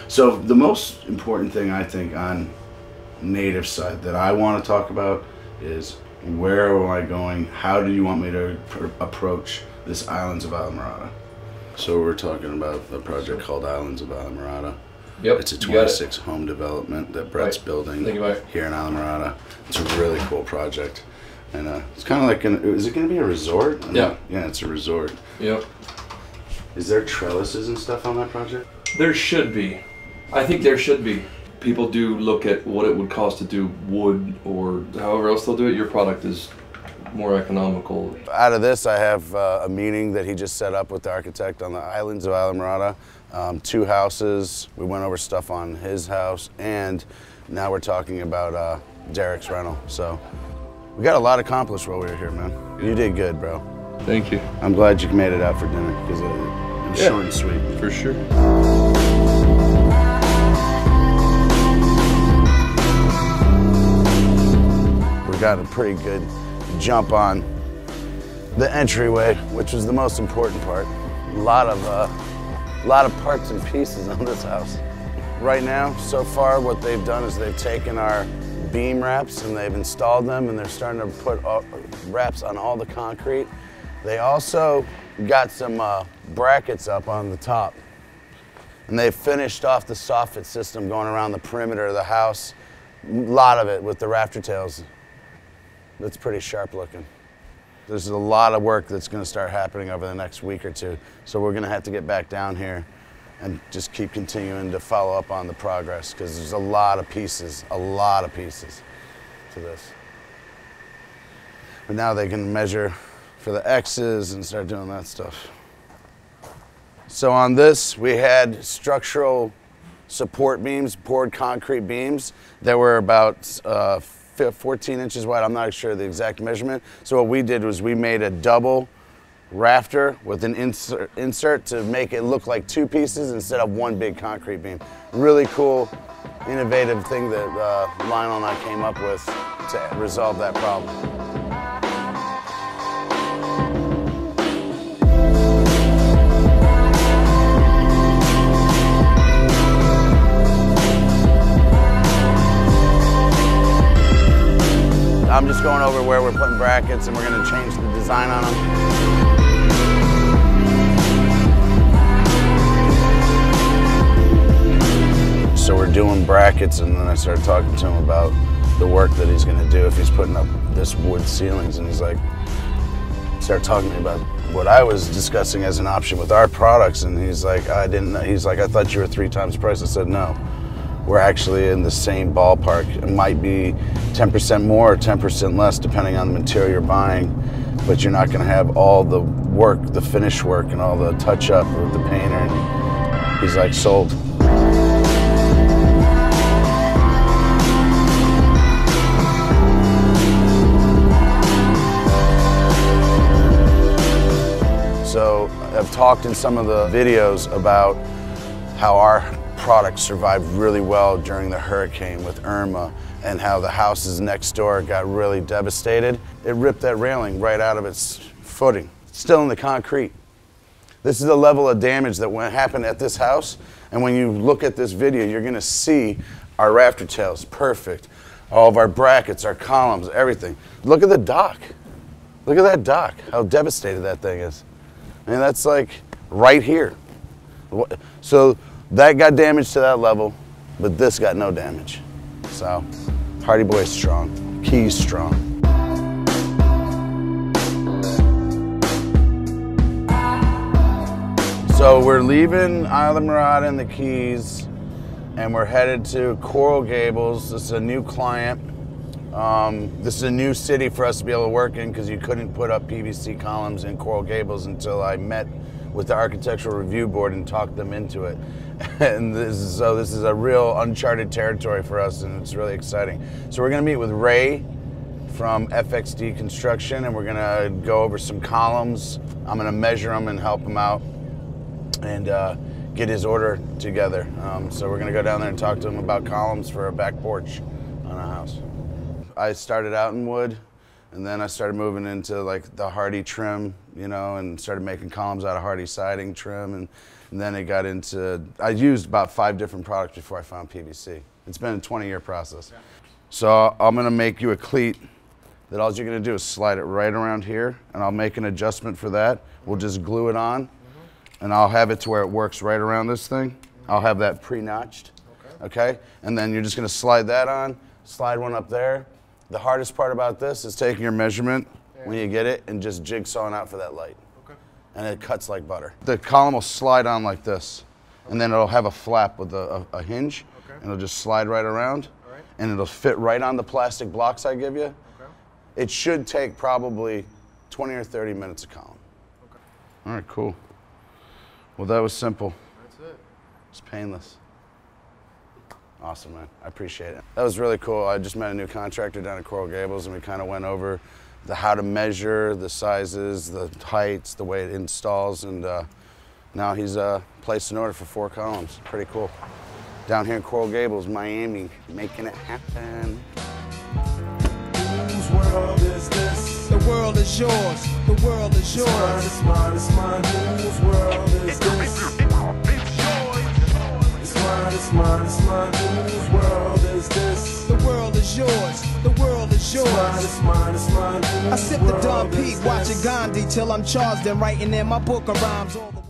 So the most important thing I think on native side that I want to talk about is where am I going? How do you want me to approach this Islands of Islamorada? So we're talking about a project called Islands of Islamorada. Yep. It's a 26 home development that Brett's building here in Islamorada. It's a really cool project. And it's kind of like, is it going to be a resort? Yeah. Yeah, it's a resort. Yep. Is there trellises and stuff on that project? There should be. I think there should be. People do look at what it would cost to do wood or however else they'll do it. Your product is more economical. Out of this, I have a meeting that he just set up with the architect on the Islands of Islamorada. 2 houses. We went over stuff on his house, and now we're talking about Derek's rental. So we got a lot accomplished while we were here, man. You did good, bro. Thank you. I'm glad you made it out for dinner because it was short and sweet. For sure. We got a pretty good jump on the entryway, which was the most important part. A lot of parts and pieces on this house. Right now, so far, what they've done is they've taken our beam wraps and they've installed them, and they're starting to put wraps on all the concrete. They also got some brackets up on the top, and they've finished off the soffit system going around the perimeter of the house. A lot of it with the rafter tails. That's pretty sharp looking. There's a lot of work that's going to start happening over the next week or 2, so we're going to have to get back down here and just keep continuing to follow up on the progress, because there's a lot of pieces to this. But now they can measure for the X's and start doing that stuff. So on this, we had structural support beams, poured concrete beams that were about 14 inches wide. I'm not sure the exact measurement. So what we did was we made a double rafter with an insert to make it look like 2 pieces instead of 1 big concrete beam. Really cool, innovative thing that Lionel and I came up with to resolve that problem. I'm just going over where we're putting brackets, and we're going to change the design on them. So we're doing brackets, and then I started talking to him about the work that he's going to do if he's putting up this wood ceilings, and he's like, started talking to me about what I was discussing as an option with our products, and he's like, I didn't know. He's like, I thought you were 3 times the price. I said, no. We're actually in the same ballpark. It might be 10% more or 10% less depending on the material you're buying, but you're not going to have all the work, the finish work, and all the touch-up with the painter. And he's like, sold. So I've talked in some of the videos about how our product survived really well during the hurricane with Irma, and how the houses next door got really devastated. It ripped that railing right out of its footing. It's still in the concrete. This is the level of damage that happened at this house, and when you look at this video, you're gonna see our rafter tails, perfect. All of our brackets, our columns, everything. Look at the dock. Look at that dock, how devastated that thing is. I mean, that's like right here. So that got damaged to that level, but this got no damage. So, Hardy Boy's strong, Keys strong. So we're leaving Islamorada and the Keys, and we're headed to Coral Gables. This is a new client. This is a new city for us to be able to work in, because you couldn't put up PVC columns in Coral Gables until I met with the Architectural Review Board and talked them into it. And this is a real uncharted territory for us, and it's really exciting. So we're going to meet with Ray from RTG Construction, and we're going to go over some columns. I'm going to measure them and help him out and get his order together. So we're going to go down there and talk to him about columns for a back porch on a house. I started out in wood. And then I started moving into like the hardy trim, you know, and started making columns out of hardy siding trim. And then it got into, I used about 5 different products before I found PVC. It's been a 20-year process. Yeah. So I'm gonna make you a cleat that all you're gonna do is slide it right around here, and I'll make an adjustment for that. We'll just glue it on, and I'll have it to where it works right around this thing. I'll have that pre-notched, okay? And then you're just gonna slide that on, slide one up there. The hardest part about this is taking your measurement when you get it and just jigsawing out for that light. Okay. And it cuts like butter. The column will slide on like this, and then it'll have a flap with a hinge, and it'll just slide right around, and it'll fit right on the plastic blocks I give you. Okay. It should take probably 20 or 30 minutes a column. Okay. All right, cool. Well, that was simple. That's it. It's painless. Awesome, man. I appreciate it. That was really cool. I just met a new contractor down at Coral Gables, and we kind of went over how to measure, the sizes, the heights, the way it installs, and now he's placed an order for 4 columns. Pretty cool. Down here in Coral Gables, Miami, making it happen. Whose world is this? The world is yours. The world is yours. It's mine, it's mine, it's mine. Whose world is this? It's mine, it's mine, whose world is this? The world is yours, the world is yours. It's mine, it's mine, it's mine, I sip the Don Pete, watching Gandhi till I'm charged and writing in my book of rhymes all the